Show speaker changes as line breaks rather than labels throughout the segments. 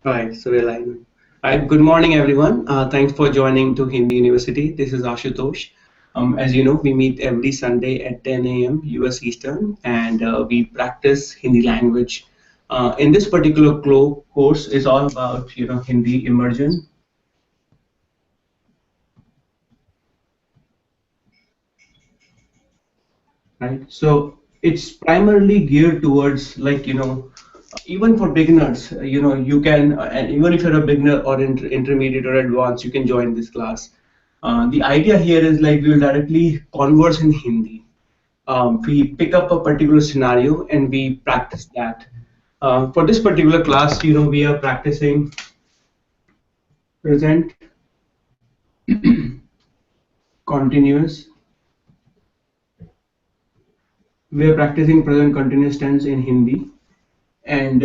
Right, so we're live. Right, good morning, everyone. Thanks for joining to Hindi University. This is Ashutosh. As you know, we meet every Sunday at 10 a.m. US Eastern, and we practice Hindi language. In this particular course, is all about Hindi immersion, right? So it's primarily geared towards even for beginners, you can, and even if you're a beginner or intermediate or advanced, you can join this class. The idea here is like we will directly converse in Hindi. We pick up a particular scenario and we practice that. For this particular class, we are practicing present continuous. We are practicing present continuous tense in Hindi. And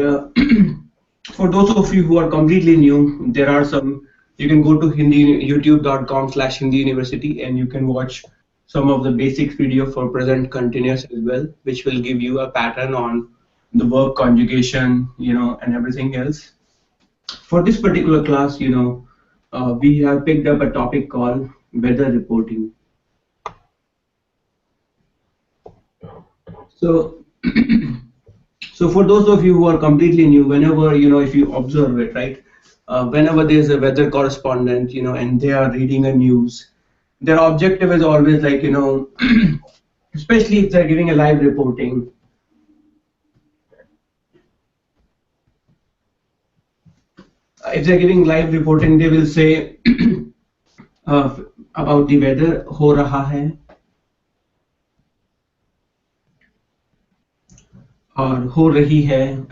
for those of you who are completely new, there are some, you can go to Hindi, youtube.com/Hindi University, and you can watch some of the basic video for present continuous as well, which will give you a pattern on the verb conjugation, and everything else. For this particular class, we have picked up a topic called weather reporting. So So for those of you who are completely new, whenever if you observe it, right, whenever there's a weather correspondent, and they are reading a news, their objective is always like especially if they're giving a live reporting. If they're giving live reporting, they will say uh, about the weather, हो रहा है, और हो रही है,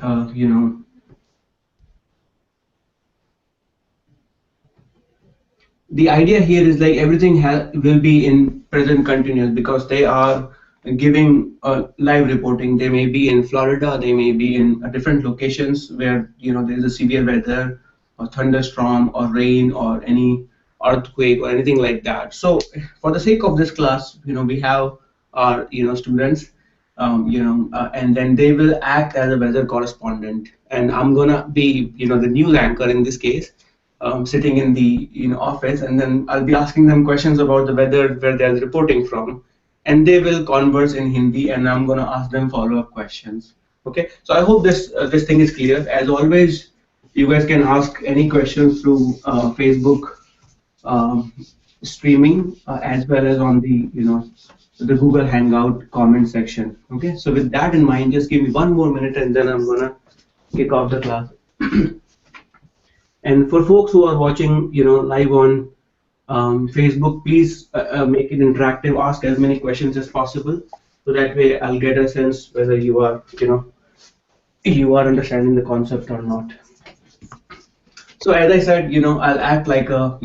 the idea here is like everything will be in present continuous because they are giving live reporting. They may be in Florida, they may be in different locations where there is a severe weather or thunderstorm or rain or any earthquake or anything like that. So for the sake of this class, we have our students, and then they will act as a weather correspondent, and I'm gonna be the news anchor in this case, sitting in the office, and then I'll be asking them questions about the weather where they're reporting from, and they will converse in Hindi, and I'm gonna ask them follow-up questions. Okay, so I hope this thing is clear. As always, you guys can ask any questions through Facebook um, streaming, as well as on the Google Hangout comment section. Okay, so with that in mind, just give me one more minute, and then I'm gonna kick off the class. And for folks who are watching, live on Facebook, please make it interactive. Ask as many questions as possible, so that way I'll get a sense whether you are understanding the concept or not. So as I said, I'll act like the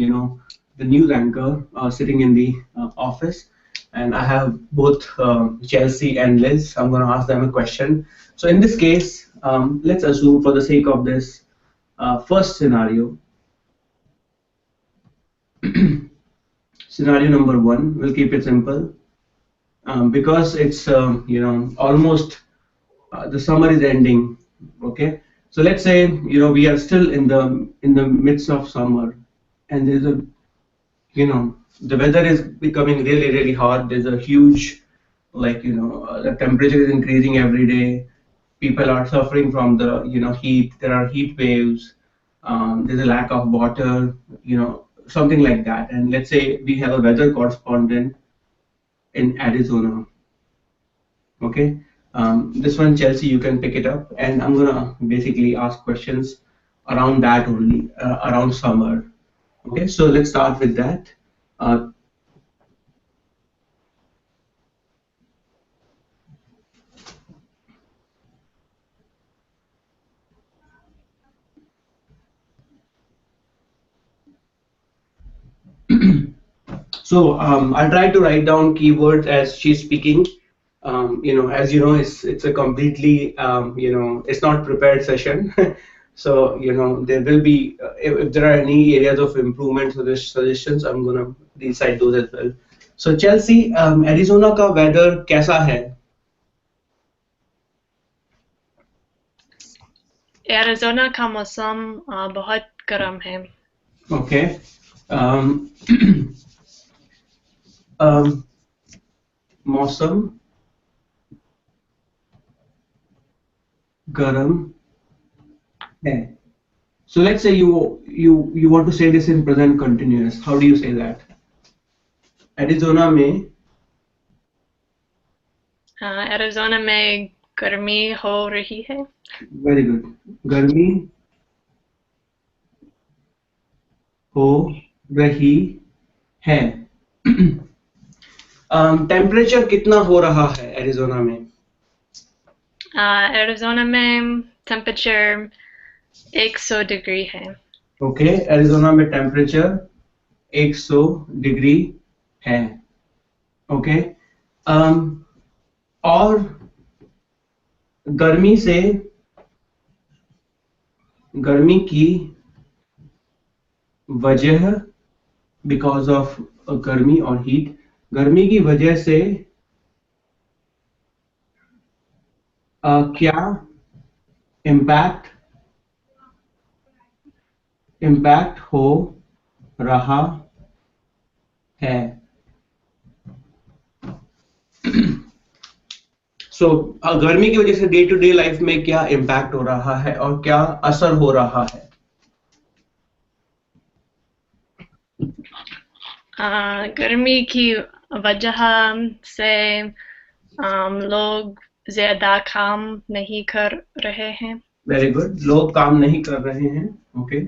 news anchor sitting in the office, and I have both Chelsea and Liz. I'm going to ask them a question. So in this case, let's assume for the sake of this first scenario, scenario number one, we'll keep it simple, because it's almost the summer is ending. Okay, so let's say we are still in the midst of summer, and there's a the weather is becoming really really hot. There's a huge, the temperature is increasing every day. People are suffering from the heat. There are heat waves. There's a lack of water, something like that. And let's say we have a weather correspondent in Arizona. Okay, this one, Chelsea, you can pick it up, and I'm gonna basically ask questions around that only, around summer. Okay, so let's start with that. Uh, So I'll try to write down keywords as she's speaking. As you know, it's a completely it's not prepared session. So there will be if there are any areas of improvement or suggestions, I'm gonna decide those as well. So Chelsea, Arizona का weather कैसा है?
Arizona का मौसम बहुत गर्म है।
Okay. मौसम गर्म है. So let's say you want to say this in present continuous. How do you say that? Arizona में
एरिज़ोना में गर्मी हो रही है।
very good. गर्मी हो रही है. टेम्परेचर कितना हो रहा है एरिज़ोना में?
एरिज़ोना में टेम्परेचर 100 डिग्री है।
ओके, एरिज़ोना में टेम्परेचर 100 डिग्री है. ओके. और गर्मी की वजह बिकॉज ऑफ गर्मी और हीट, गर्मी की वजह से क्या इम्पैक्ट हो रहा है? सो गर्मी की वजह से डे टू डे लाइफ में क्या इम्पैक्ट हो रहा है और क्या असर हो रहा है?
गर्मी की वजह से लोग ज्यादा काम नहीं कर रहे हैं।
Very good. लोग काम नहीं कर रहे हैं. ओके.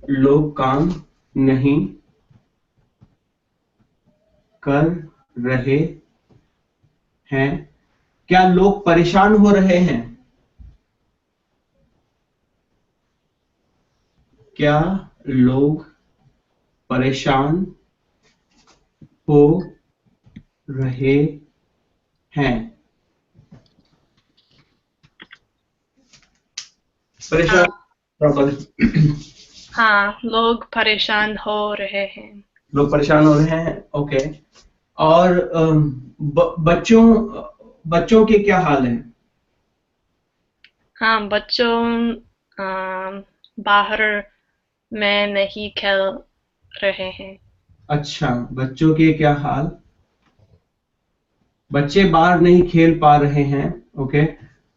लोग काम नहीं कर रहे हैं. क्या लोग परेशान हो रहे हैं? क्या लोग परेशान हो रहे हैं? परेशान प्रॉपर.
हाँ, लोग परेशान हो रहे हैं।
लोग परेशान हो रहे हैं. ओके. और बच्चों के क्या हाल है?
हाँ, बच्चों बाहर में नहीं खेल रहे हैं।
अच्छा, बच्चों के क्या हाल? बच्चे बाहर नहीं खेल पा रहे हैं. ओके.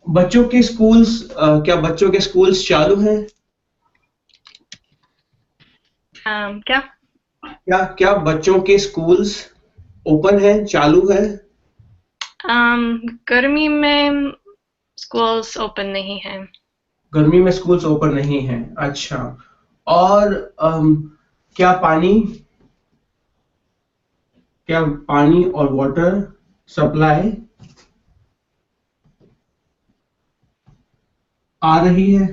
बच्चों के स्कूल्स, क्या बच्चों के स्कूल्स चालू हैं?
क्या?
क्या बच्चों के स्कूल्स ओपन है, चालू है?
गर्मी में स्कूल्स ओपन नहीं हैं।
गर्मी में स्कूल्स ओपन नहीं है. अच्छा. और क्या पानी और वाटर सप्लाई आ रही है?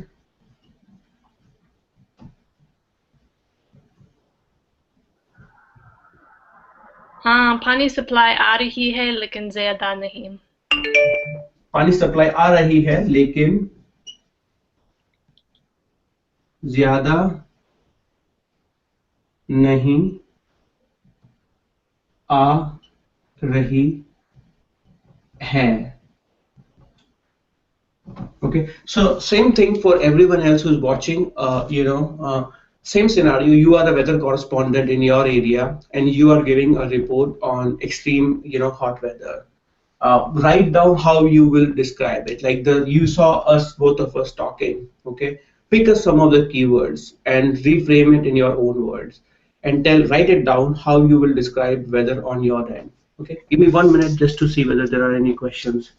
हाँ, पानी सप्लाई आ रही है लेकिन ज्यादा नहीं।
पानी सप्लाई आ रही है लेकिन ज्यादा नहीं आ रही है. Okay, so same thing for everyone else who's watching. Same scenario. You are the weather correspondent in your area, and you are giving a report on extreme, hot weather. Write down how you will describe it. Like you saw us, both of us talking. Okay, pick up some of the keywords and reframe it in your own words, and write it down how you will describe weather on your end. Okay, give me 1 minute just to see whether there are any questions.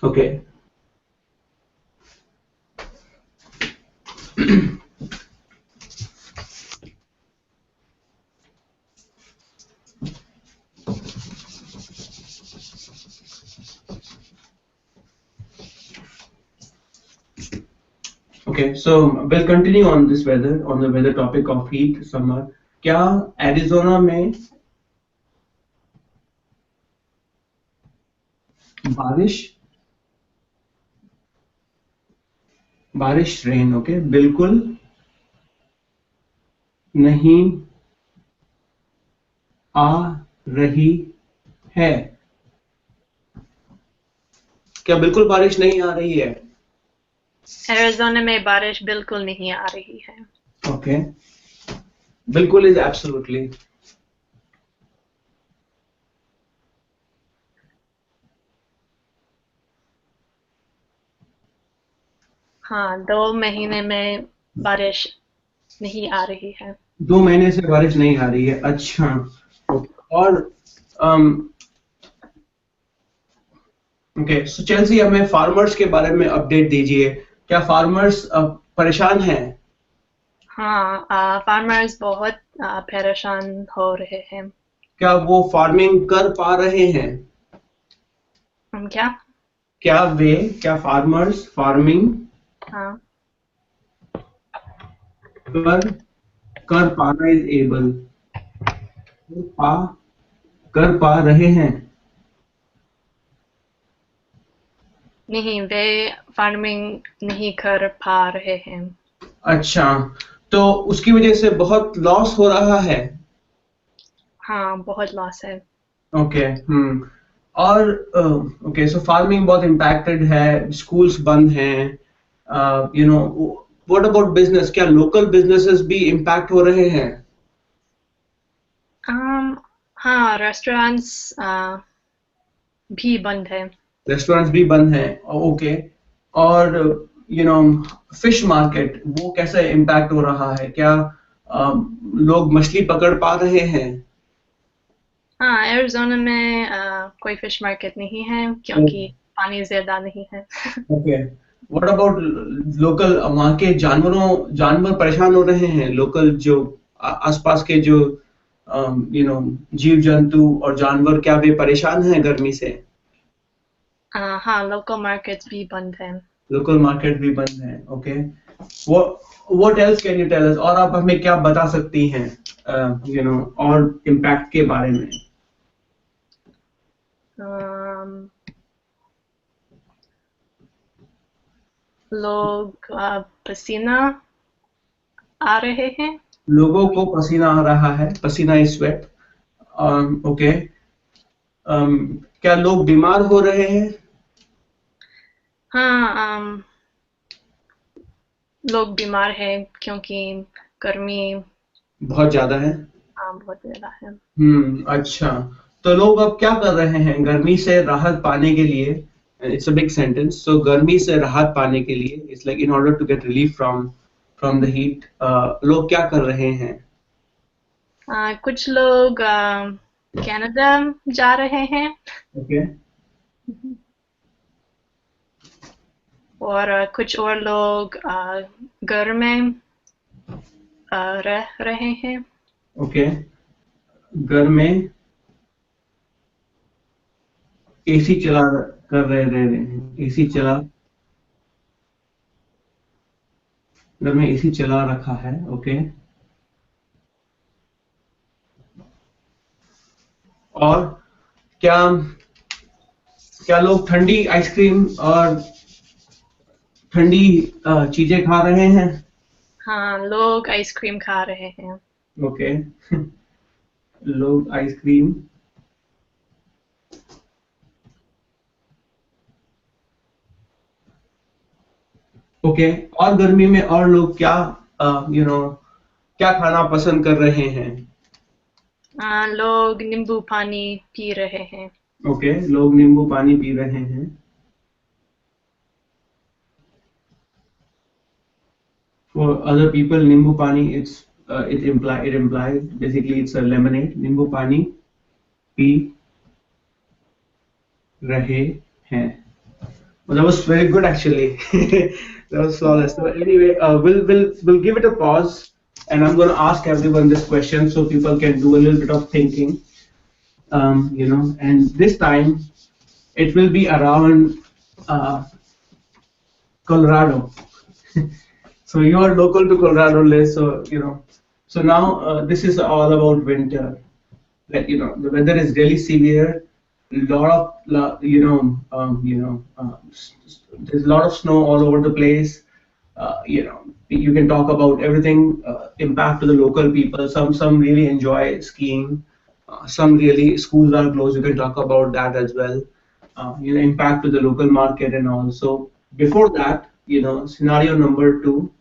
Okay. Okay, so we'll continue on this on the weather topic of heat, summer. क्या Arizona में बारिश rain, okay, बिल्कुल नहीं आ रही है। क्या बिल्कुल बारिश नहीं आ रही है?
एरिज़ोना में बारिश बिल्कुल नहीं आ रही है।
ओके, बिल्कुल इज एब्सोल्युटली।
हाँ, 2 महीने में बारिश नहीं आ रही है।
2 महीने से बारिश नहीं आ रही है, अच्छा। और ओके, सो चेल्सी, हमें फार्मर्स के बारे में अपडेट दीजिए। क्या फार्मर्स परेशान हैं?
हाँ, फार्मर्स बहुत परेशान हो रहे हैं।
क्या वो फार्मिंग कर पा रहे हैं?
क्या?
क्या फार्मर्स फार्मिंग
हाँ,
कर कर पाना इज एबल, पा कर पा रहे हैं?
नहीं, वे फार्मिंग नहीं कर पा रहे हैं।
अच्छा, तो उसकी वजह से बहुत लॉस हो रहा है।
हाँ, बहुत लॉस है।
ओके, और ओके, सो फार्मिंग बहुत इम्पैक्टेड है, स्कूल्स बंद हैं, you know. What about business? क्या लोकल बिजनेसेस भी इम्पैक्ट हो रहे हैं?
हाँ, रेस्टोरेंट्स भी बंद है।
रेस्टोरेंट्स भी बंद हैं, ओके। और फिश मार्केट वो कैसे इम्पैक्ट हो रहा है? क्या लोग मछली पकड़ पा रहे हैं?
हाँ, एरिज़ोना में कोई फिश मार्केट नहीं है क्योंकि पानी ज्यादा नहीं है।
Okay, what about local? वहाँ के जानवर परेशान हो रहे हैं? लोकल जो आसपास के जो जीव जंतु और जानवर, क्या वे परेशान हैं गर्मी से?
हाँ, लोकल मार्केट्स भी बंद है।
लोकल मार्केट भी बंद है, okay. What else can you tell us? और आप हमें क्या बता सकती हैं और इम्पैक्ट के बारे में?
लोग पसीना आ रहे हैं।
लोगों को पसीना आ रहा है, पसीना इज स्वेट, ओके। क्या लोग बीमार हो रहे हैं?
हाँ, लोग बीमार हैं क्योंकि गर्मी
बहुत ज्यादा है।
बहुत ज्यादा है।
अच्छा, तो लोग अब क्या कर रहे हैं गर्मी से राहत पाने के लिए? It's a big sentence. So गर्मी से राहत पाने के लिए, it's like in order to get relief from the heat, लोग क्या कर रहे हैं?
कुछ लोग कनाडा जा रहे हैं
ओके,
और कुछ और लोग घर में रह रहे हैं।
ओके, घर में एसी चला कर रहे हैं, एसी चला, घर में एसी चला रखा है, ओके। और क्या क्या लोग ठंडी आइसक्रीम और ठंडी चीजें खा रहे हैं?
हाँ, लोग आइसक्रीम खा रहे हैं।
ओके, लोग आइसक्रीम, ओके। और गर्मी में और लोग क्या क्या खाना पसंद कर रहे हैं?
लोग नींबू पानी पी रहे हैं।
ओके, लोग नींबू पानी पी रहे हैं। For other people, नींबू पानी, it implies basically it's a lemonade. नींबू पानी पी रहे हैं. Well, that was very good actually. That was flawless. So anyway, we'll give it a pause, and I'm going to ask everyone this question so people can do a little bit of thinking. And this time it will be around Colorado. So you are local to Colorado, Liz. So So now this is all about winter. Like the weather is really severe. There's a lot of snow all over the place. You can talk about everything, impact to the local people. Some really enjoy skiing. some really schools are closed. You can talk about that as well. Impact to the local market and all. So before that, scenario number two,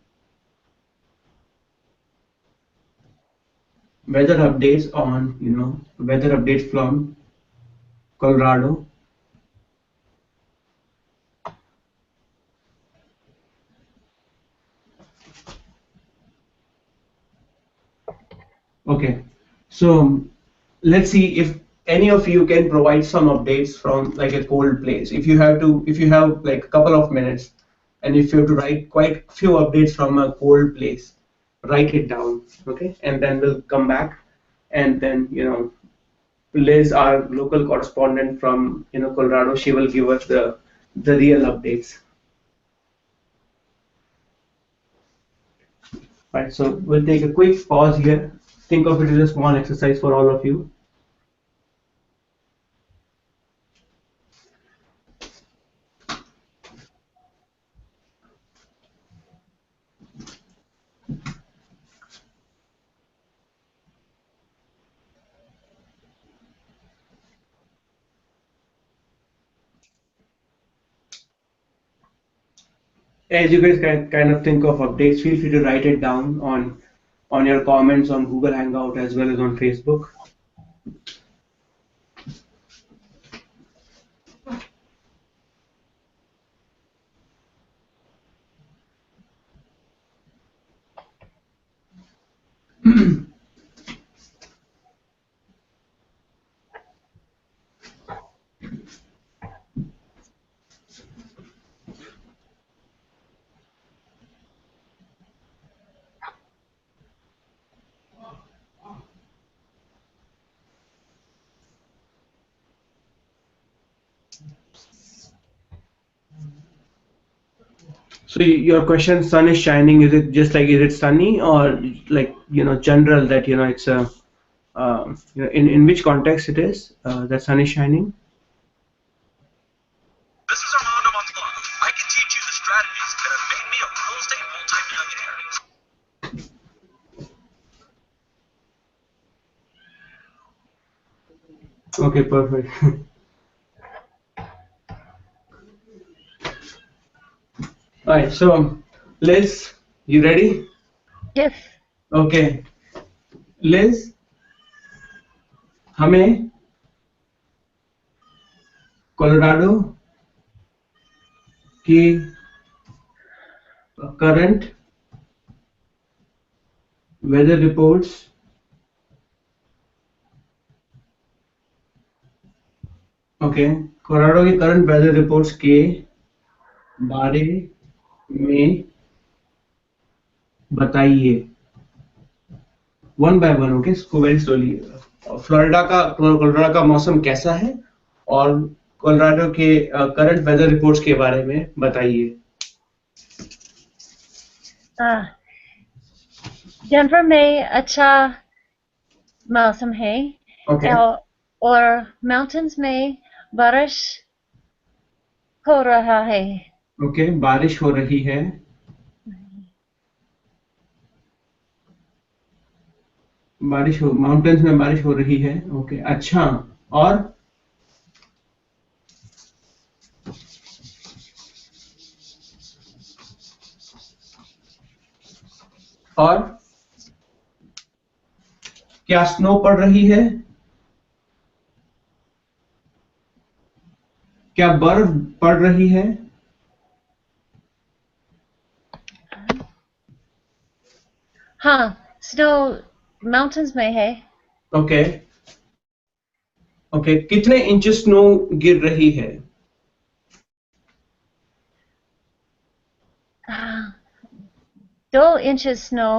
weather updates on, weather updates from Colorado. Okay, so let's see if any of you can provide some updates from like a cold place. If you have like a couple of minutes, and if you have to write quite few updates from a cold place, write it down, okay? And then we'll come back, and then Liz, our local correspondent from Colorado, she will give us the real updates. Right, so we'll take a quick pause here. Think of it as a small exercise for all of you. As you guys can kind of think of updates, feel free to write it down on your comments on Google Hangout as well as on Facebook. So your question, sun is shining, is it just like, is it sunny, or like, general that, it's a, in which context it is, that sun is shining?
This is Armando Montalbano. I can teach you the strategies that have made me a real estate multi-millionaire.
Okay, perfect. All right, so Liz, you ready?
Yes.
Okay, Liz, हमें Colorado की current weather reports Colorado की current weather reports के बारे में बताइए, one by one, okay, very slowly. Colorado का मौसम कैसा है, और कोलोराडो के करंट वेदर रिपोर्ट्स के बारे में बताइए।
डेनवर में अच्छा मौसम है, और माउंटेन्स में बारिश हो रहा है।
ओके, बारिश हो रही है। माउंटेन्स में बारिश हो रही है। ओके, अच्छा, और क्या स्नो पड़ रही है? क्या बर्फ पड़ रही है?
हाँ, स्नो माउंटेन्स में है।
ओके, कितने इंच स्नो गिर रही है?
2 इंच स्नो,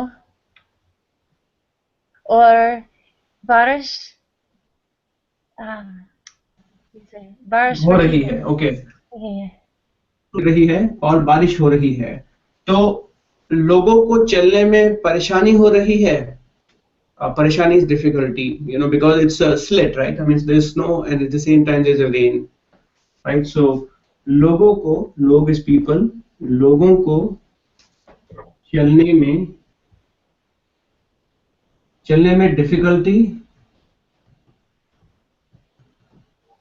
और बारिश
हो रही है। ओके, रही है और बारिश हो रही है, तो लोगों को चलने में परेशानी हो रही है। परेशानी is difficulty, because it's a slit, right? I mean, there's snow and at the same time there's a rain, right? So लोगों को, लोग is people, लोगों को चलने में difficulty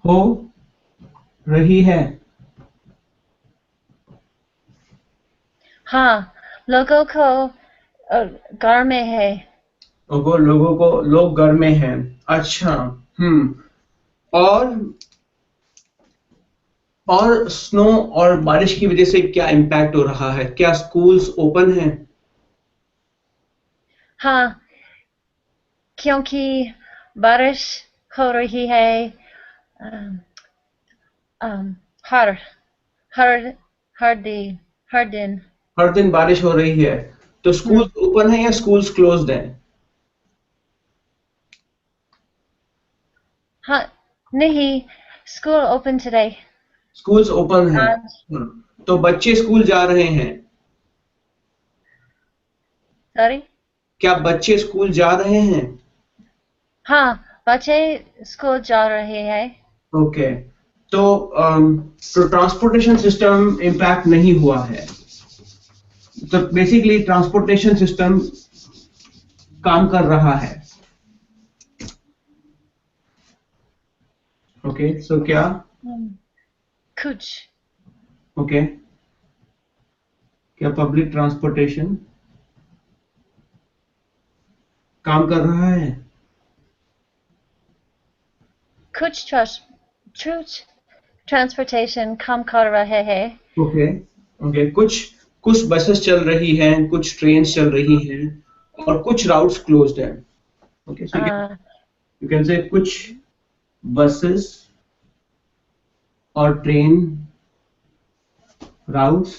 हो रही है।
हाँ, लोगों को घर में है।
लोग घर में हैं। अच्छा। हम्म। और स्नो और बारिश की वजह से क्या इम्पैक्ट हो रहा है? क्या स्कूल्स ओपन हैं?
हाँ, क्योंकि बारिश हो रही है। अम, हर हर हर दिन।
हर दिन बारिश हो रही है, तो
हम्म,
स्कूल्स ओपन है या स्कूल्स क्लोज्ड हैं?
हाँ, नहीं, school open today.
Schools open हैं।
आज।
तो बच्चे स्कूल जा रहे हैं।
सॉरी।
क्या बच्चे स्कूल जा रहे हैं?
हाँ, बच्चे स्कूल जा रहे हैं।
ओके। तो ट्रांसपोर्टेशन सिस्टम इम्पैक्ट नहीं हुआ है। तो बेसिकली ट्रांसपोर्टेशन सिस्टम काम कर रहा है। ओके, सो क्या?
कुछ।
ओके, क्या पब्लिक ट्रांसपोर्टेशन काम कर रहा है?
कुछ ट्रांसपोर्टेशन काम कर रहे हैं।
ओके। ओके, कुछ बसेस चल रही हैं, कुछ ट्रेन्स चल रही हैं, और कुछ राउट्स क्लोज्ड हैं। Okay, so
Uh,
you can say कुछ बसेस और ट्रेन राउट्स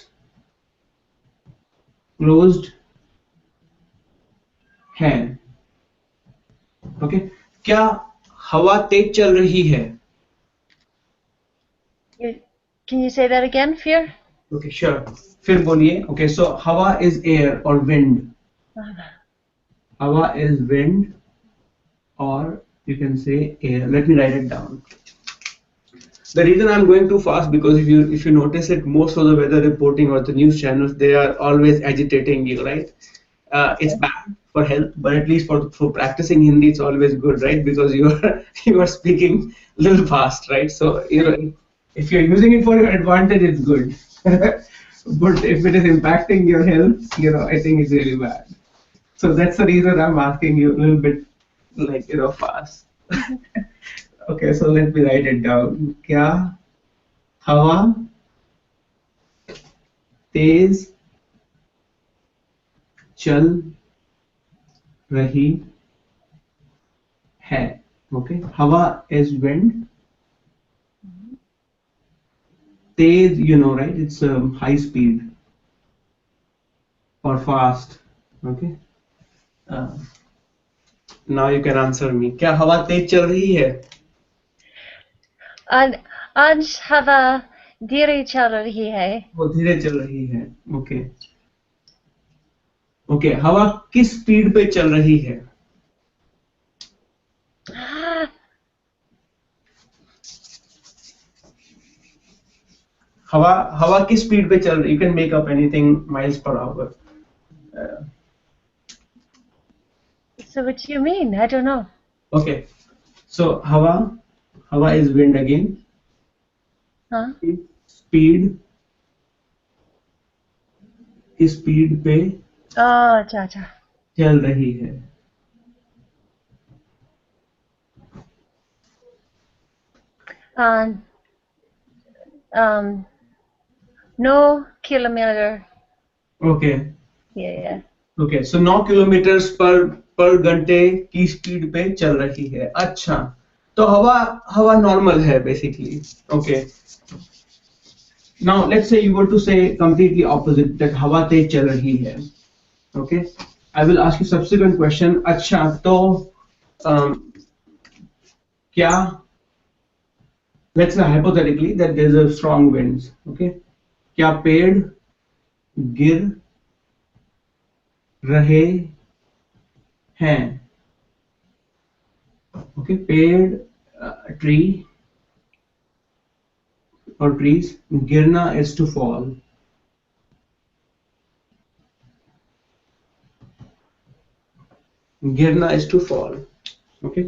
क्लोज्ड हैं। ओके, क्या हवा तेज चल रही है?
can you say that again, Fear?
Okay, sure. फिर बोलिए। ओके, सो हवा इज एयर और विंड। हवा is wind, or you can say air. Let me write it down. The reason I'm going too fast, because if you notice it, most of the weather reporting or the news channels, they are always agitating you, right? It's bad for health, but at least for practicing Hindi, it's always good, right? Because you are you are speaking a little fast, right? So if you're using it for your advantage, it's good. But if it is impacting your health, I think it's really bad. So that's the reason I'm asking you a little bit, like, fast. Okay, so let me write it down. क्या हवा तेज चल रही है? Okay, हवा is wind. Tej, right? It's high speed or fast. Okay. Uh, now you can answer me. क्या हवा तेज चल रही है?
आज हवा धीरे चल रही है।
वो धीरे चल रही है। ओके। ओके, हवा किस स्पीड पे चल रही है? हवा किस स्पीड पे चल रही? You can make up anything miles per hour.
So what do you mean? I don't know.
Okay, so हवा is wind again.
Huh?
Speed, किस स्पीड पे
Oh, अच्छा।
चल रही है?
Um, 9 kilometer.
Okay.
Yeah.
Okay, so 9 kilometre पर घंटे की स्पीड पे चल रही है। अच्छा, तो हवा नॉर्मल है basically. Okay, now let's say you want to say completely opposite, that हवा तेज चल रही है। Okay, I will ask you subsequent question. अच्छा, तो क्या, let's say hypothetically that there's a strong winds, okay? क्या पेड़ गिर रहे हैं? Okay, पेड़, ट्री और trees, गिरना is to fall. गिरना is to fall. Okay,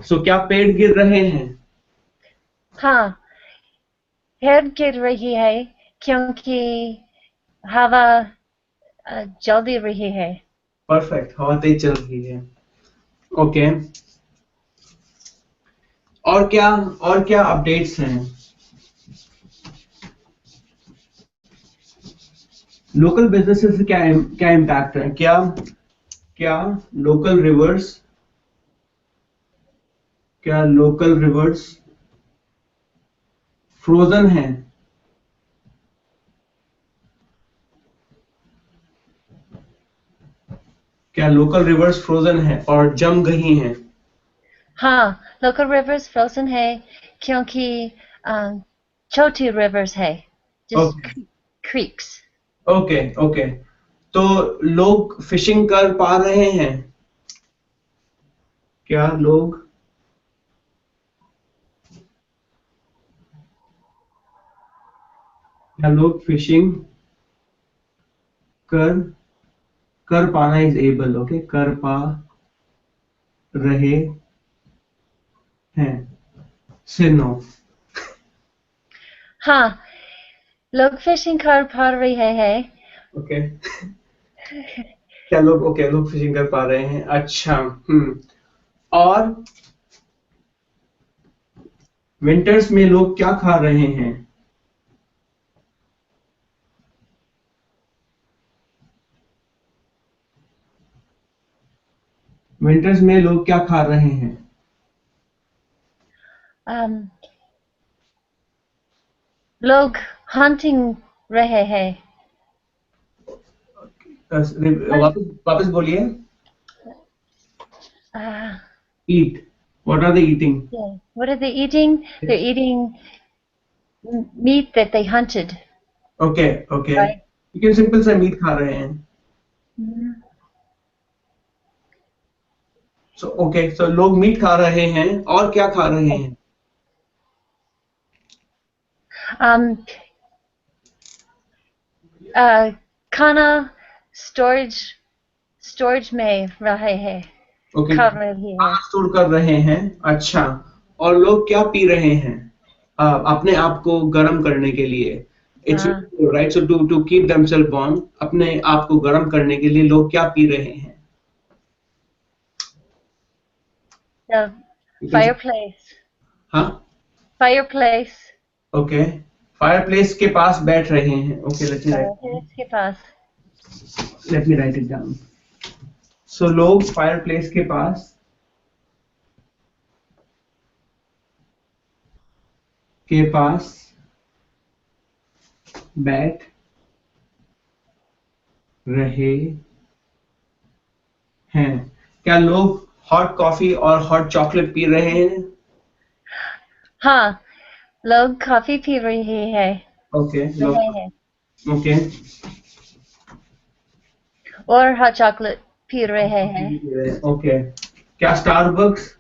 so क्या पेड़ गिर रहे हैं?
हाँ, हेड गिर रही है क्योंकि हवा जल्दी रही है।
परफेक्ट, हवा तेज चल रही है। ओके, और क्या अपडेट्स हैं? लोकल बिजनेसेस से क्या इम्पैक्ट है? क्या लोकल रिवर्स क्या लोकल रिवर्स फ्रोजन हैं? क्या लोकल रिवर्स फ्रोजन है और जम गई हैं?
हाँ, लोकल रिवर्स फ्रोजन है क्योंकि छोटी रिवर्स है, just
okay
creeks।
Okay okay, तो लोग फिशिंग कर पा रहे हैं? क्या लोग फिशिंग कर कर पाना इज एबल, ओके, कर पा रहे हैं? से नो।
हाँ, लोग फिशिंग कर पा रहे हैं।
ओके, क्या लोग फिशिंग कर पा रहे हैं? अच्छा, और विंटर्स में लोग क्या खा रहे हैं? विंटर्स में लोग क्या खा रहे हैं?
लोग हंटिंग रहे हैं।
वापस वापस बोलिए।
Uh,
eat, what are they eating?
yeah. What are they eating? They're eating meat that they hunted,
okay okay,
right?
You can simple से मीट खा रहे हैं। सो लोग मीट खा रहे हैं और क्या खा रहे हैं?
Um, खाना storage में रहे हैं,
ओके,
कर रही है।
खाना स्टोर कर रहे हैं। अच्छा, और लोग क्या पी रहे हैं अपने आप को गर्म करने के लिए? इट्स
हाँ,
right, so to keep themselves warm, अपने आप को गर्म करने के लिए लोग क्या पी रहे हैं?
the
You can say-
fireplace.
हाँ,
Fireplace.
ओके, फायरप्लेस के पास बैठ रहे हैं। ओके,
Fireplace के पास।
Let me write it down. So लोग फायरप्लेस के पास बैठ रहे हैं। क्या लोग हॉट कॉफी और हॉट चॉकलेट पी रहे हैं?
हाँ, लोग कॉफी पी रहे हैं।
ओके,
रहे हैं
ओके,
और हॉट चॉकलेट पी रहे हैं।
ओके, क्या स्टारबक्स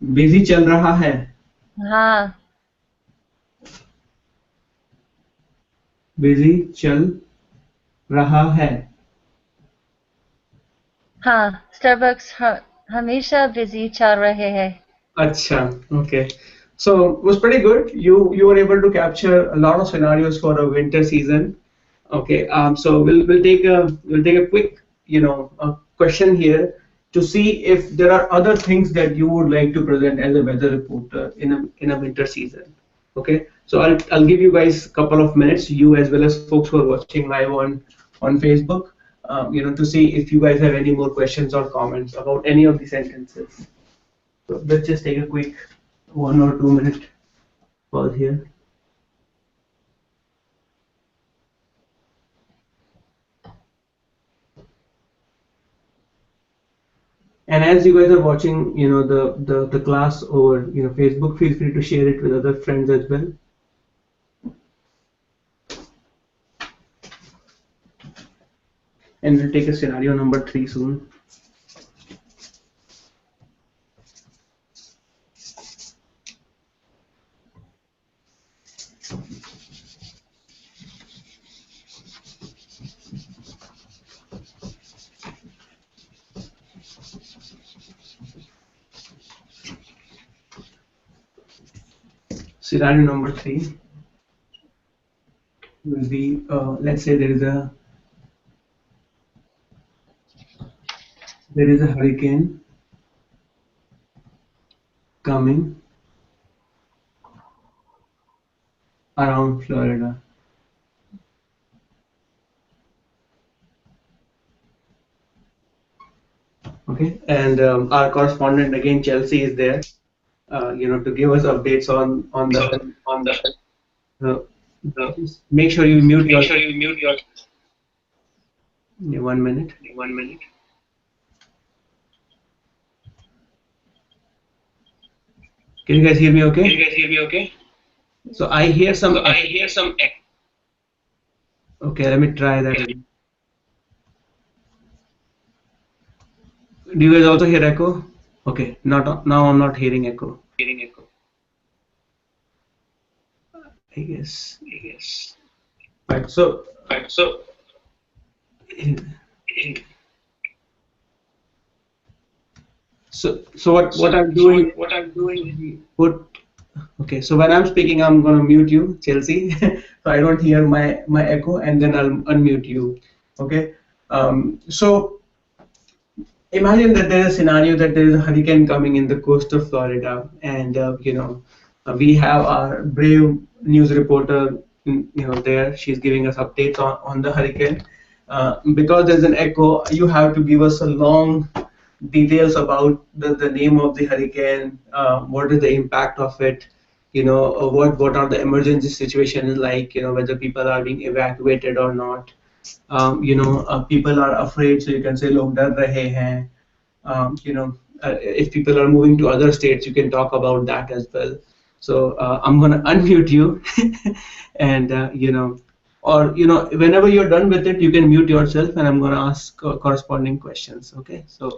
बिजी चल रहा है?
हाँ,
बिजी चल रहा है।
हाँ, Starbucks हमेशा बिजी चल रहे हैं।
Acha, okay. So it was pretty good. You were able to capture a lot of scenarios for a winter season. Okay. So we'll take a quick question here to see if there are other things that you would like to present as a weather reporter in a winter season. Okay. So I'll give you guys a couple of minutes, you as well as folks who are watching live on Facebook, to see if you guys have any more questions or comments about any of the sentences. So let's just take a quick 1 or 2 minute pause here. And as you guys are watching, the class over Facebook, feel free to share it with other friends as well. And we'll take a scenario number 3 soon. Scenario number 3 will be, let's say there is a hurricane coming around Florida. Okay, and our correspondent again, Chelsea, is there, to give us updates on the uh, make sure you mute your. Yeah, 1 minute. Can you guys hear me okay? So I hear some. Okay, let me try that again. Do you guys also hear echo? Okay, now I'm not hearing echo. I guess. Right. So. So what I'm doing. Okay, so when I'm speaking, I'm gonna mute you, Chelsea, so I don't hear my echo, and then I'll unmute you. Okay. So imagine that there is a scenario that there is a hurricane coming in the coast of Florida, and we have our brave news reporter, there. She's giving us updates on the hurricane. Because there's an echo, you have to give us a long details about the name of the hurricane, what is the impact of it, what are the emergency situations like, whether people are being evacuated or not. People are afraid, so you can say log dar rahe hain. If people are moving to other states, you can talk about that as well. So I'm gonna unmute you, and whenever you're done with it, you can mute yourself, and I'm gonna ask corresponding questions. Okay, so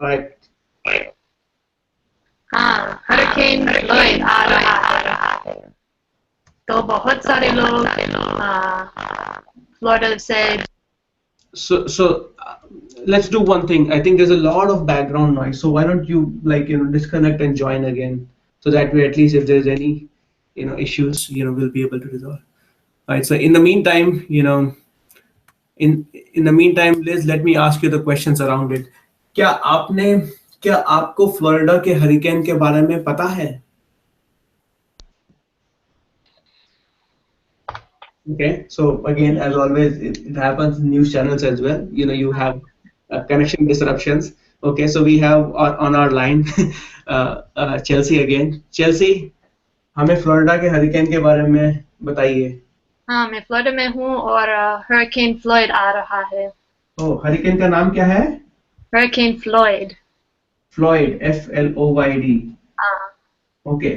right.
हाँ, hurricane फ्लोइड आ रहा है, तो बहुत सारे लोग Florida से.
So let's do one thing. I think there's a lot of background noise, so why don't you disconnect and join again, so that way at least if there's any issues, we'll be able to resolve. All right. So in the meantime, in the meantime, Liz, let me ask you the questions around it. क्या आपको Florida के hurricane के बारे में पता है? Okay, so again, as always, it happens in news channels as well. You have connection disruptions. Okay, so we have on our line Chelsea again. Chelsea, हमें Florida के हरिकेन के बारे में बताइए.
हाँ, मैं फ्लोरिडा में हूँ और हरिकेन फ्लॉयड आ रहा है.
ओह, हरिकेन का नाम क्या है?
Hurricane Floyd.
Floyd, FLOYD.
हाँ.
ओके,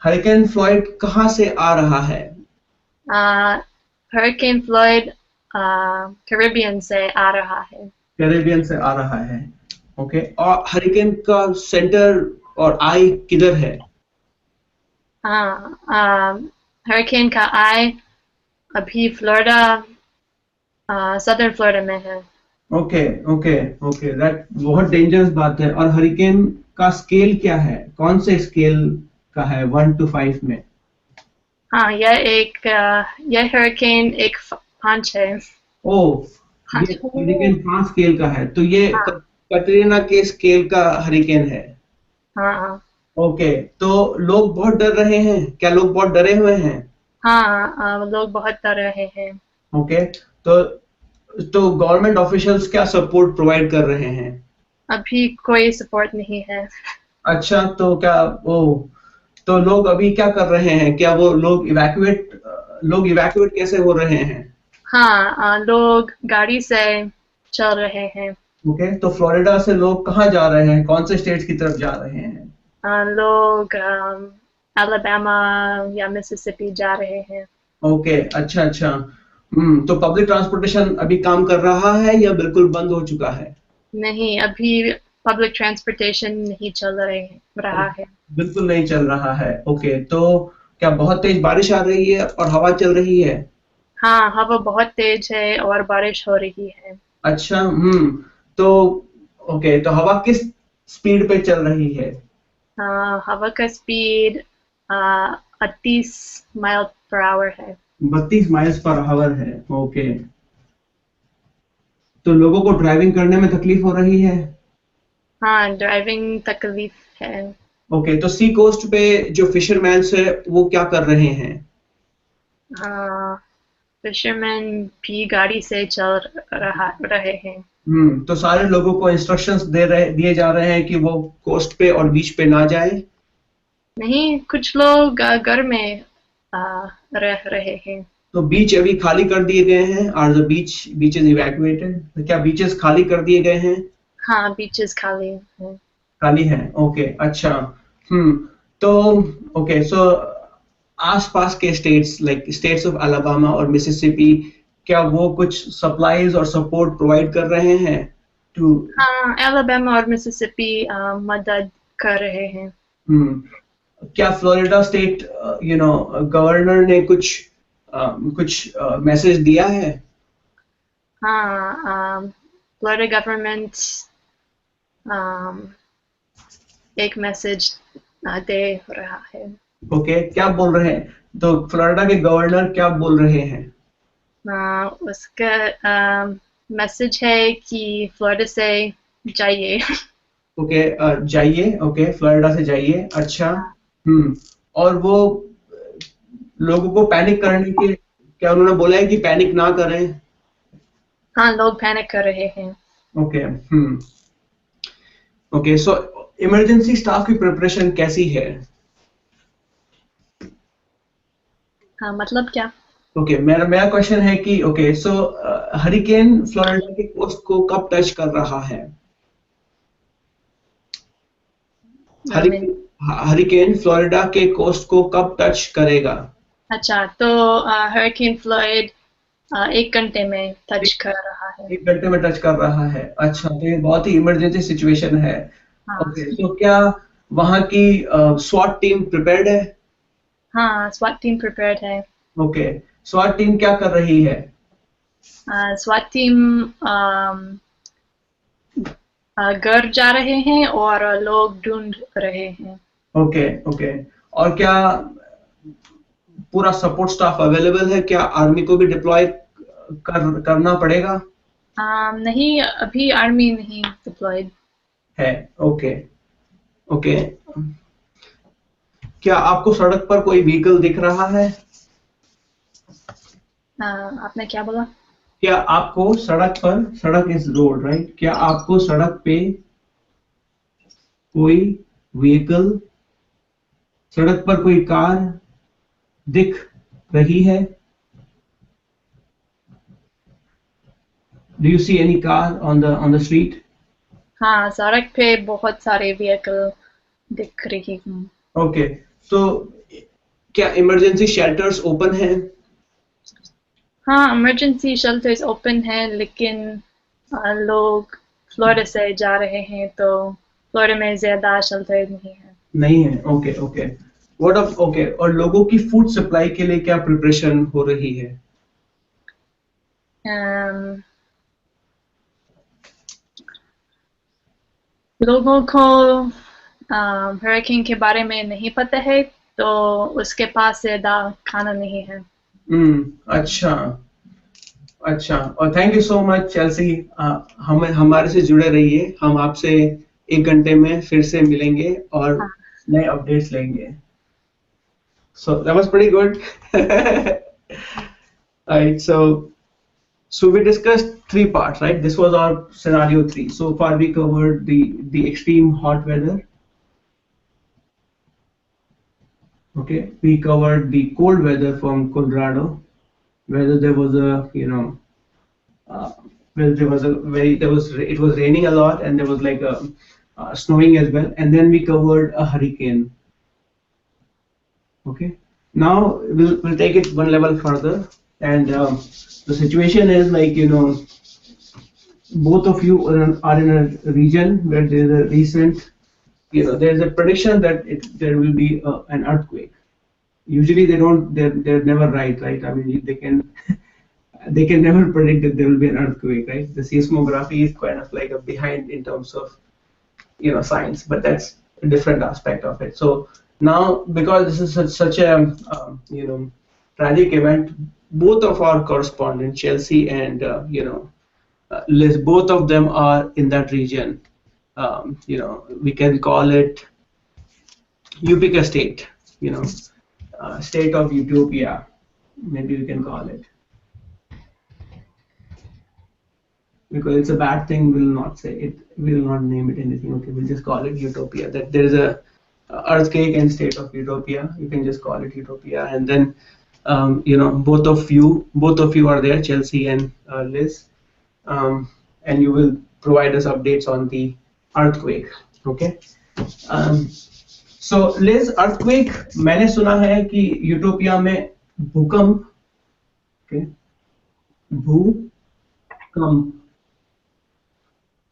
हरिकेन फ्लॉयड कहाँ से आ रहा है?
हरिकेन फ्लॉयड कैरिबियन से आ रहा है.
कैरिबियन से आ रहा है. ओके, और हरिकेन का सेंटर और आई किधर है?
हरिकेन का आई अभी फ्लोरिडा, सदर्न फ्लोरिडा में है.
ओके, दैट बहुत डेंजरस बात है. और हरिकेन का स्केल क्या है? कौन से स्केल का है 1 to 5 में?
हाँ, यह हरिकेन एक 5 है.
ओह, ये हरिकेन 5 स्केल का है, तो ये कटरीना के स्केल का हरिकेन है.
हाँ.
ओके, तो लोग बहुत डर रहे हैं. क्या लोग बहुत डरे हुए हैं?
हाँ, लोग बहुत डर रहे हैं.
ओके, तो गवर्नमेंट ऑफिशियल्स क्या सपोर्ट प्रोवाइड कर रहे हैं?
अभी कोई सपोर्ट नहीं है.
अच्छा, तो लोग अभी क्या कर रहे हैं? क्या वो लोग इवैक्यूएट कैसे हो रहे हैं?
हाँ, लोग गाड़ी से चल रहे हैं.
ओके, तो फ्लोरिडा से लोग कहाँ जा रहे हैं? कौन से स्टेट्स की तरफ जा रहे हैं?
लोग अलाबामा या मिसिसिपी जा रहे हैं.
ओके, अच्छा. तो पब्लिक ट्रांसपोर्टेशन अभी काम कर रहा है या बिल्कुल बंद हो चुका है?
नहीं, अभी पब्लिक ट्रांसपोर्टेशन नहीं चल रहा है.
बिल्कुल नहीं चल रहा है. ओके, तो क्या बहुत तेज बारिश आ रही है और हवा चल रही है?
हाँ, हवा बहुत तेज है और बारिश हो रही है.
अच्छा. तो हवा किस स्पीड पे चल रही है?
हवा का स्पीड 30 माइल पर आवर है।
32 माइल्स पर आवर है। ओके, तो लोगों को ड्राइविंग करने में तकलीफ हो रही है?
हाँ, ड्राइविंग तकलीफ है।
ओके, तो सी कोस्ट पे जो फिशरमैन्स है वो क्या कर रहे हैं?
फिशरमैन भी गाड़ी से चल रहे हैं।
तो सारे लोगों को इंस्ट्रक्शंस दिए जा रहे हैं कि वो कोस्ट पे और बीच पे ना जाए?
नहीं, कुछ लोग घर में रह रहे हैं।
तो बीच अभी खाली कर दिए गए हैं? Are the beaches evacuated? क्या बीचेस खाली कर दिए गए हैं?
हाँ, बीचेस खाली हैं।
खाली है। ओके, अच्छा। तो ओके, सो आसपास के states like states of Alabama और मिसिसिपी, क्या वो कुछ सप्लाईज और सपोर्ट प्रोवाइड कर रहे हैं टू?
हाँ, अलाबामा और मिसिसिपी मदद कर रहे हैं।
क्या फ्लोरिडा स्टेट गवर्नर ने कुछ मैसेज दिया है?
हाँ, फ्लोरिडा गवर्नमेंट एक मैसेज दे रहा है।
ओके, क्या बोल रहे हैं? तो फ्लोरिडा के गवर्नर क्या बोल रहे हैं?
उसका मैसेज है कि फ्लोरिडा से जाइए।
ओके, जाइए। ओके, फ्लोरिडा से जाइए। अच्छा। और वो लोगों को पैनिक करने के, क्या उन्होंने बोला है कि पैनिक ना करें?
हाँ, लोग पैनिक कर रहे हैं।
ओके। ओके, सो इमरजेंसी स्टाफ की प्रिपरेशन कैसी है?
हाँ, मतलब क्या?
ओके, मेरा क्वेश्चन है कि ओके, सो हरिकेन फ्लोरिडा के कोस्ट को कब टच कर रहा है? हरिकेन फ्लोरिडा के कोस्ट को कब टच करेगा?
अच्छा, तो हरिकेन फ्लोरिड 1 घंटे में टच कर रहा है।
1 घंटे में टच कर रहा है। अच्छा, तो ये बहुत ही इमरजेंसी सिचुएशन है। ओके, तो क्या वहाँ की स्वाट टीम प्रिपेयर्ड है?
हाँ, स्वाट टीम प्रिपेयर्ड है।
ओके, स्वाट टीम क्या कर रही है?
स्वाट टीम घर जा रहे हैं और लोग ढूंढ रहे हैं।
ओके, ओके, और क्या पूरा सपोर्ट स्टाफ अवेलेबल है? क्या आर्मी को भी डिप्लॉय करना पड़ेगा?
नहीं, अभी आर्मी नहीं डिप्लॉयड
है। ओके, ओके, क्या आपको सड़क पर कोई व्हीकल दिख रहा है?
आपने क्या बोला?
क्या आपको सड़क पर, सड़क इज रोड राइट, क्या आपको सड़क पे कोई व्हीकल, सड़क पर कोई कार दिख रही है? Do you see any car on the street?
हाँ, सड़क पे बहुत सारे व्हीकल दिख रही हूँ।
ओके, तो क्या इमरजेंसी शेल्टर्स ओपन हैं?
हाँ, इमरजेंसी शेल्टर्स ओपन हैं, लेकिन लोग फ्लोरिडा से जा रहे हैं, तो फ्लोरिडा में ज्यादा शेल्टर नहीं है।
नहीं है। Okay, okay, what of okay, और लोगों की फूड सप्लाई के लिए क्या प्रिपरेशन हो रही है?
लोगों को हरिकेन के बारे में नहीं पता है, तो उसके पास ज्यादा खाना नहीं है।
अच्छा, अच्छा, और thank you so much Chelsea. हमारे से जुड़े रहिए, हम आपसे 1 घंटे में फिर से मिलेंगे और नए अपडेट्स लेंगे। So that was pretty good. Alright, so we discussed 3 parts, right? This was our scenario 3. So far we covered the extreme hot weather. Okay, we covered the cold weather from Colorado, whether there was a whether there was a it was raining a lot and there was like a snowing as well, and then we covered a hurricane. Okay, now we'll take it one level further, and the situation is like both of you are in a region where there is a recent there is a prediction that there will be an earthquake. Usually they're never right. I mean they can never predict that there will be an earthquake, right? The seismography is kind of like a behind in terms of science, but that's a different aspect of it. So Now, because this is such a tragic event, both of our correspondents, Chelsea and Liz, both of them are in that region. We can call it Upica state, state of Utopia, maybe we can call it. Because it's a bad thing, we'll not say it, we'll not name it anything. Okay, we'll just call it Utopia. That there is a earthquake and state of Utopia. You can just call it Utopia, and then both of you are there, Chelsea and Liz, and you will provide us updates on the earthquake. Okay. So Liz, earthquake, मैंने सुना है कि utopia में भूकंप, okay,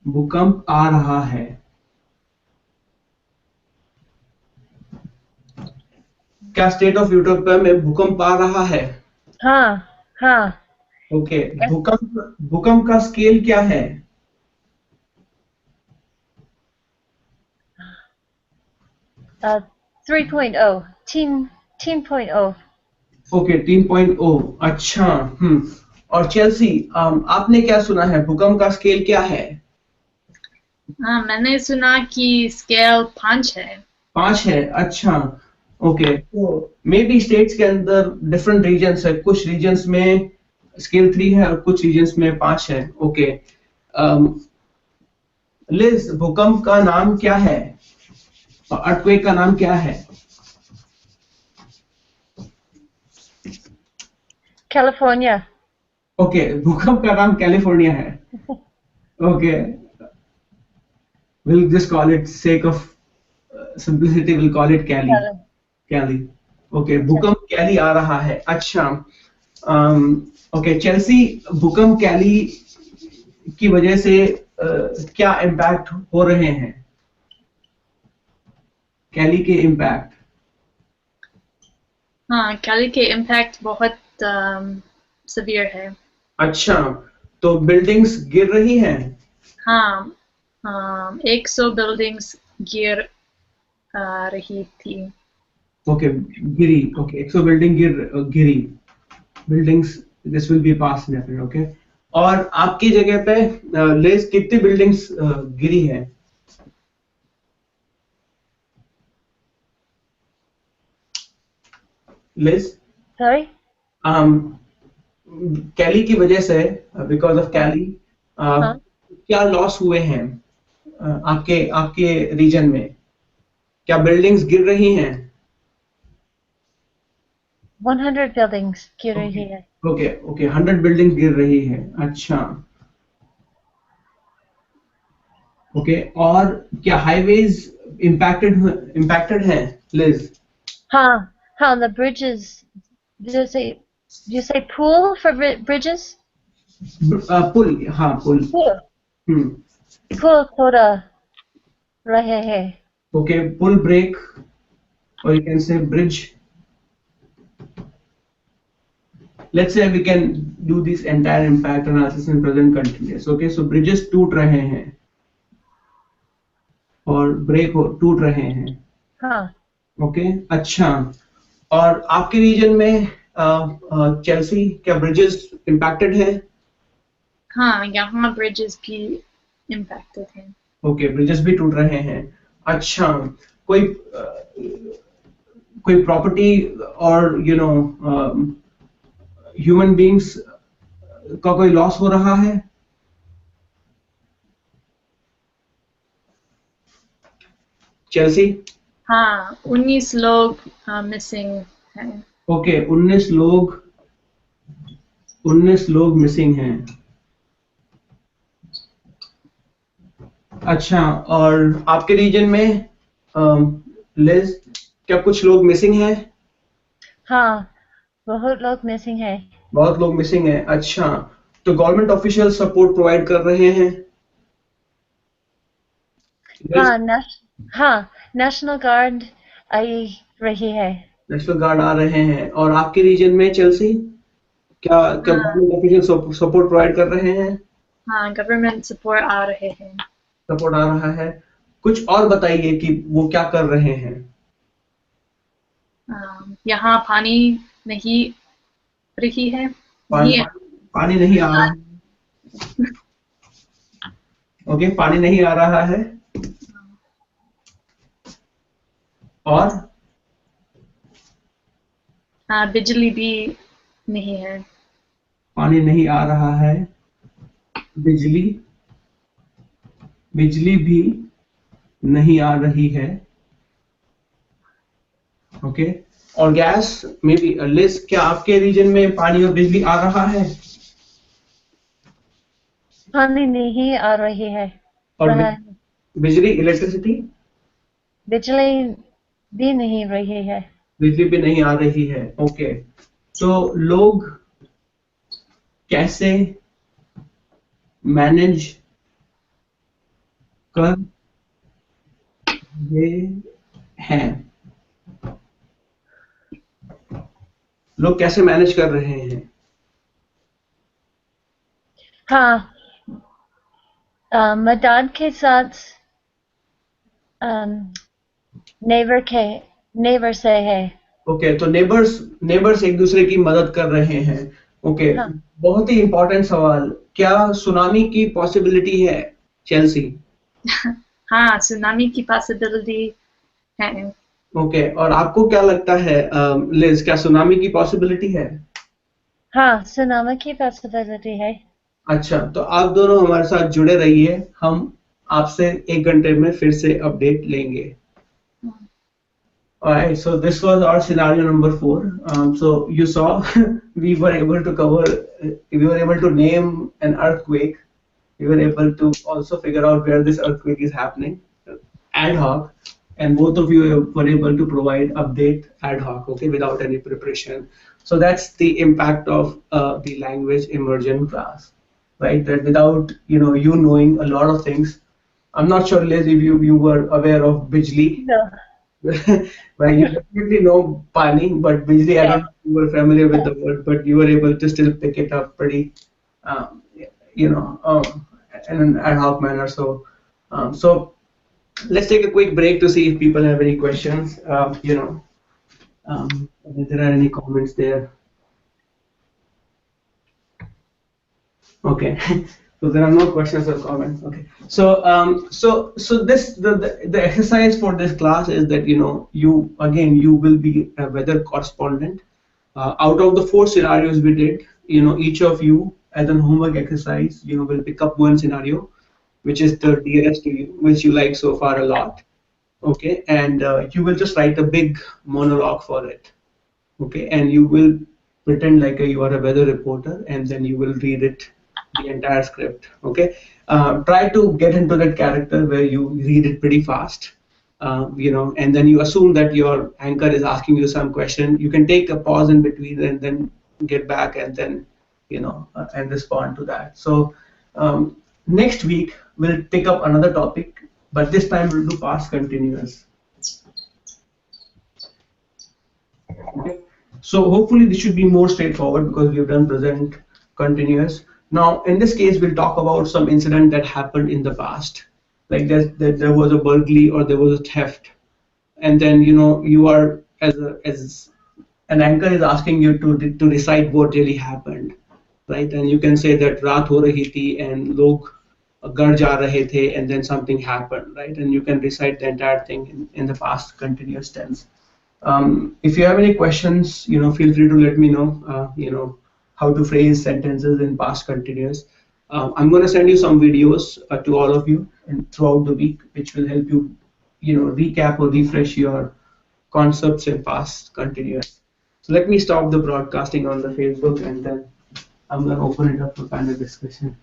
भूकंप आ रहा है. क्या स्टेट ऑफ यूटोपिया में भूकंप आ रहा है?
हाँ.
ओके. भूकंप का स्केल क्या है?
3.0, 10.0.
ओके, 3.0. अच्छा. और चेल्सी, आपने क्या सुना है, भूकंप का स्केल क्या है?
मैंने सुना कि स्केल 5 है.
5 है. अच्छा. ओके. तो मे बी स्टेट्स के अंदर डिफरेंट रीजन्स है, कुछ रीजन्स में स्केल 3 है और कुछ रीजन्स में 5 है. ओके. लिज, भूकंप का नाम क्या है? अर्थक्वेक का नाम क्या है?
कैलिफोर्निया.
ओके, भूकंप का नाम कैलिफोर्निया है. Okay. We'll just call it, sake of simplicity, we'll call it Cali. Cali. Okay, भूकंप कैली आ रहा है. अच्छा. ओके, चेल्सी, भूकंप कैली की वजह से क्या इम्पैक्ट हो रहे हैं? कैली के इम्पैक्ट.
हाँ, कैली के इम्पैक्ट बहुत सीवियर है.
अच्छा, तो बिल्डिंग्स गिर रही हैं?
हाँ, 100 बिल्डिंग्स गिर रही थी.
Okay, Giri. Okay, 100 building Giri. Buildings, this will be pass definite. Okay. और आपकी जगह पे लेस कितनी बिल्डिंग्स गिरी है? Liz,
Sorry?
कैली की वजह से, बिकॉज ऑफ कैली, क्या लॉस हुए हैं आपके रीजन में? क्या बिल्डिंग्स गिर रही हैं?
100 buildings गिर रही है.
ओके. 100 बिल्डिंग गिर रही है. अच्छा. ओके. और क्या हाईवेज इम्पैक्टेड हैं, लिज?
हाँ, the bridges. Do you say pool for bridges?
पुल. हाँ, पुल.
पुल थोड़ा रहे हैं.
ओके, पुल break, or you can say bridge. Let's say we can do this entire impact analysis in present continuous. Okay, so bridges टूट रहे हैं और ब्रेक टूट रहे हैं.
हाँ.
ओके. अच्छा. और आपके रीजन में चेल्सी, क्या ब्रिजेस इम्पैक्टेड हैं?
हाँ, यहाँ ब्रिजेस भी इम्पैक्टेड हैं.
ओके, ब्रिजेस भी टूट रहे हैं. अच्छा. कोई प्रॉपर्टी और ह्यूमन बीइंग्स का कोई लॉस हो रहा है? चेल्सी?
हाँ, 19 लोग मिसिंग हैं.
ओके, 19 लोग मिसिंग हैं. अच्छा. और आपके रीजन में लिज, क्या कुछ लोग मिसिंग हैं?
हाँ, बहुत लोग मिसिंग है.
बहुत लोग मिसिंग हैं. अच्छा. तो गवर्नमेंट ऑफिशियल सपोर्ट प्रोवाइड कर रहे हैं?
हाँ, नेशनल गार्ड आ रही है.
नेशनल गार्ड आ रहे हैं. और आपके रीजन में चेल्सी, क्या गवर्नमेंट ऑफिशियल सपोर्ट प्रोवाइड कर रहे हैं?
हाँ, गवर्नमेंट सपोर्ट आ रहे हैं.
सपोर्ट आ रहा है. कुछ और बताइए कि वो क्या कर रहे हैं?
यहाँ पानी नहीं रही है
पानी
नहीं
पानी नहीं आ रहा है। ओके, पानी नहीं आ रहा है। और
बिजली भी नहीं है।
पानी नहीं आ रहा है, बिजली भी नहीं आ रही है। ओके, और गैस में भी लिज, क्या आपके रीजन में पानी और बिजली आ रहा है?
पानी नहीं आ रही है।
और
रहा है।
बिजली, इलेक्ट्रिसिटी?
बिजली भी नहीं रही है।
बिजली भी नहीं आ रही है। ओके, तो लोग कैसे मैनेज कर रहे हैं? लोग कैसे मैनेज कर रहे हैं?
हाँ, मदद के साथ नेबर से है।
ओके, तो नेबर्स एक दूसरे की मदद कर रहे हैं। ओके,
हाँ।
बहुत ही इंपॉर्टेंट सवाल, क्या सुनामी की पॉसिबिलिटी है चेल्सी?
हाँ, सुनामी की पॉसिबिलिटी है।
ओके, और आपको क्या लगता है लिज, क्या सुनामी की पॉसिबिलिटी है?
हाँ, सुनामी की पॉसिबिलिटी है।
अच्छा, तो आप दोनों हमारे साथ जुड़े रहिए, हम आपसे 1 घंटे में फिर से अपडेट लेंगे। Alright, so this was our scenario number 4. So you saw we were able to cover, we were able to name an earthquake. We were able to also figure out where this earthquake is happening ad hoc, and both of you were able to provide update ad hoc, okay, without any preparation. So that's the impact of the language immersion class, right? That without you knowing a lot of things. I'm not sure, Liz, if you were aware of bijli.
No.
Well, you definitely know pani, but bijli, I don't know if you were familiar with the word, but you were able to still pick it up pretty, you know, in an ad hoc manner. So let's take a quick break to see if people have any questions. If there are any comments there. Okay, so there are no questions or comments. Okay, so this the exercise for this class is that you will be a weather correspondent. Out of the 4 scenarios we did, each of you as an homework exercise, will pick up one scenario, which is the dearest to you, which you like so far a lot. Okay, and you will just write a big monologue for it. Okay, and you will pretend like you are a weather reporter, and then you will read it, the entire script. Okay, try to get into that character where you read it pretty fast, and then you assume that your anchor is asking you some question. You can take a pause in between and then get back and then and respond to that. So next week we'll pick up another topic, but this time we'll do past continuous. Okay. So hopefully this should be more straightforward because we've done present continuous. Now in this case we'll talk about some incident that happened in the past, like that there was a burglary or there was a theft, and then you are as an anchor is asking you to recite what really happened, right? And you can say that raat ho rahi thi and log gar ja rahe the, and then something happened, right? And you can recite the entire thing in the past continuous tense. If you have any questions, feel free to let me know. How to phrase sentences in past continuous. I'm going to send you some videos to all of you and throughout the week, which will help you, recap or refresh your concepts in past continuous. So let me stop the broadcasting on the Facebook, and then I'm going to open it up for panel discussion.